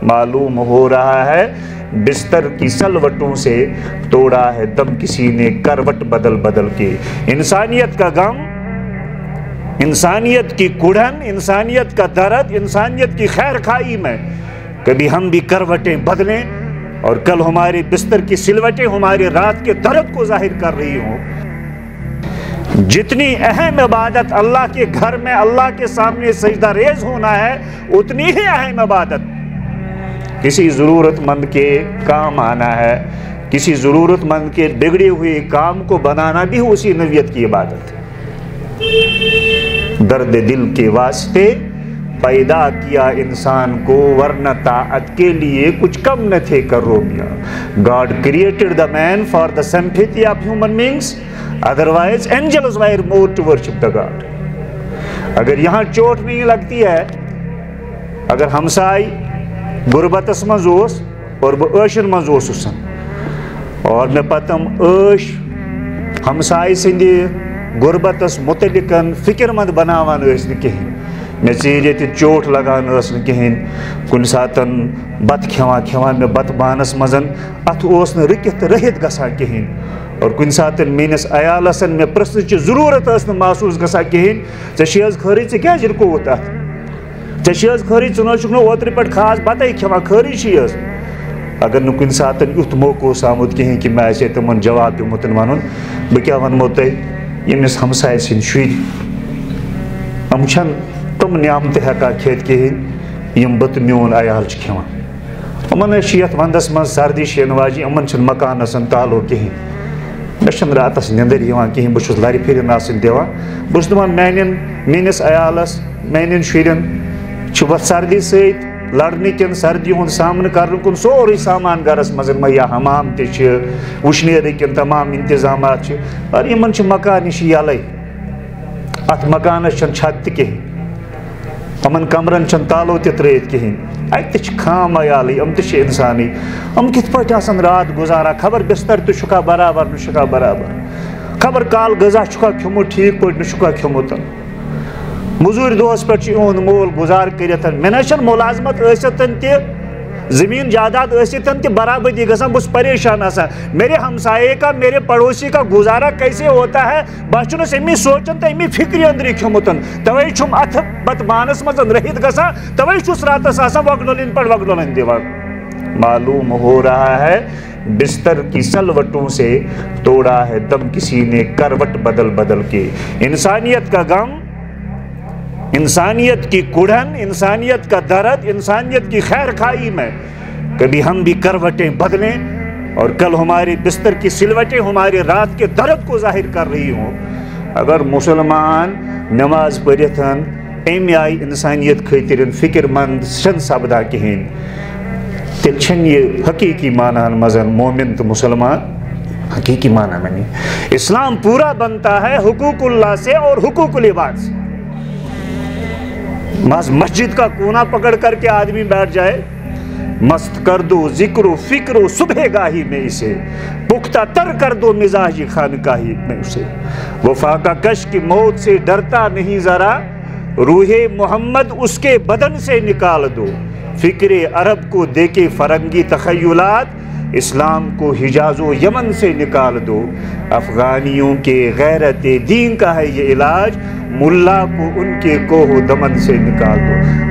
معلوم ہو رہا ہے بستر کی سلوٹوں سے توڑا ہے دم کسی نے کروٹ بدل بدل کے۔ انسانیت کا غم، انسانیت کی کڑھن، انسانیت کا درد، انسانیت کی خیر خائی میں کبھی ہم بھی کروٹیں بدلیں اور کل ہمارے بستر کی سلوٹیں ہمارے رات کے درد کو ظاہر کر رہی ہوں۔ جتنی اہم عبادت اللہ کے گھر میں اللہ کے سامنے سجدہ ریز ہونا ہے، اتنی ہی اہم عبادت کسی ضرورت مند کے کام آنا ہے، کسی ضرورت مند کے بگڑے ہوئے کام کو بنانا بھی اسی نوعیت کی عبادت ہے۔ درد دل کے واسطے پیدا کیا انسان کو، ورنہ طاعت کے لیے کچھ کم نہ تھے کرومیاں۔ God created the man for the sympathy of human beings, otherwise angels were more to worship the God۔ اگر یہاں چوٹ نہیں لگتی ہے، اگر ہمسائی غربتس مزوس اور بہ عشن مزوسن اور میں پتم عش ہمسائی سندی غربتس متعلقن فکر مند بناوان ٲسۍ نہٕ کہین، میں ژیٖرِ تہِ چوٹ لگان ٲس نہٕ کہین، کُنہِ ساتن بت کھیوان میں بت بانس مزن اتھ اوس نہٕ رُکِتھ تہٕ رٔہِتھ گژھان کہین، اور کُنہِ ساتن میٲنِس عیالسن میں پرژھنٕچ ضروٗرت ٲس نہٕ محسوٗس گژھان کہین، ژےٚ چھے حظ خٲرٕے، ژےٚ کیازِ رُکووُتھ اتھ، ژےٚ چھے حظ خٲرٕے، ژٕ نہٕ حظ چھُکھ نہٕ اوترٕ پٮ۪ٹھ خاص بتٕے کھٮ۪وان، خٲرٕے چھِی حظ۔ اگر نہٕ کُنہِ ساتن یُتھ موقعہٕ اوس آمُت کہیٖنۍ کہِ مےٚ آسہِ ہے تِمن جواب پیوٚمُت ونُن، بہٕ کیٛاہ ونمو تۄہہِ، ییٚمِس ہمسایہِ سٕنٛدۍ شُرۍ یِم چھنہٕ تِم نعمتہٕ ہٮ۪کان کھٮ۪تھ کہیٖنۍ یِم بہٕ تہٕ میون عیال چھِ کھٮ۪وان۔ یِمن حظ چھِ یتھ ونٛدس منٛز سردی چھِ یِنہٕ واجیٚنۍ، یِمن چھُنہٕ مکانس تالو کہیٖنۍ، مےٚ چھنہٕ راتس نیٚنٛدٕر یِوان کہیٖنۍ، بہٕ چھُس لرِ پھِرِن آسٕنۍ دِوان، بہٕ چھُس دپان میٲنِس عیالس، میانٮ۪ن شُرٮ۪ن چھُ وۄنۍ سردی سۭتۍ لڑنہٕ کٮ۪ن، سردی ہُنٛد سامنہٕ کرنہٕ کُن سورُے سامان گرس منٛز مہیا حمام تہِ چھِ، وٕشنیرٕکٮ۪ن تمام انتظامات چھِ، اور یِمن چھُ مکان یہِ چھُ یلے، اتھ مکانس چھنہٕ چھت تہِ کہیٖنۍ، یِمن کمرن چھنہٕ تالو تہِ ترٲیِتھ کہیٖنۍ، اتہِ تہِ چھِ خام عیالٕے، یِم تہِ چھِ انسانٕے، یِم کِتھ پٲٹھۍ آسن رات گُزاران، خبر بستر تہِ چھُکھا برابر نہٕ چھُکھا برابر، خبر کال غذا چھُکھا کھیوٚمُت ٹھیٖک پٲٹھۍ نہٕ چھُکھا کھیوٚمُت، مزوٗرۍ دۄہس پٮ۪ٹھ چھُ یِہُنٛد مول گُزارٕ کٔرِتھ، مےٚ نہ چھنہٕ مُلازمت ٲسِتن تہِ، زمین جائیداد ٲسِتن تہِ برابردی گژھان، بہٕ چھُس پریشان آسان، میرے ہمسائے کا، میرے پڑوسی کا گزارا کیسے ہوتا ہے، بہٕ چھُنس امی سونچان تہٕ امی فکرِ أنٛدرٕے کھیوٚمُت، توے چھُم اتھ بتہٕ بانس منٛز رٔہِتھ گژھان، توے چھُس راتس آسان وۄگلولن پٮ۪ٹھ وۄگلولن دِوان۔ معلوم ہو رہا ہے بستر کی سلوٹوں سے توڑا ہے دم کسی نے کروٹ بدل بدل کے۔ انسانیت کا غم، انسانیت کی کڑھن، انسانیت کا درد، انسانیت کی خیر خائی میں کبھی ہم بھی کروٹیں بدلیں اور کل ہمارے بستر کی سلوٹیں ہمارے رات کے درد کو ظاہر کر رہی ہوں۔ اگر مسلمان نماز پڑھتن امی آئی انسانیت خاطر فکر مند چھن سپدان کہین، تیل چھن یہ حقیقی معنی مزن مومن تو مسلمان حقیقی معنی میں نہیں۔ اسلام پورا بنتا ہے حقوق اللہ سے اور حقوق العباد سے۔ مسجد کا کونا پکڑ کر کے آدمی بیٹھ جائے، مست کر دو ذکر و فکر و صبح گاہی میں اسے، پختہ تر کر دو مزاج خانقاہی میں اسے، وفا کا کش کی موت سے ڈرتا نہیں ذرا، روح محمد اس کے بدن سے نکال دو، فکر عرب کو دیکھے فرنگی تخیلات، اسلام کو حجاز و یمن سے نکال دو، افغانیوں کے غیرت دین کا ہے یہ علاج، ملا کو ان کے کوہ و دمن سے نکال دو۔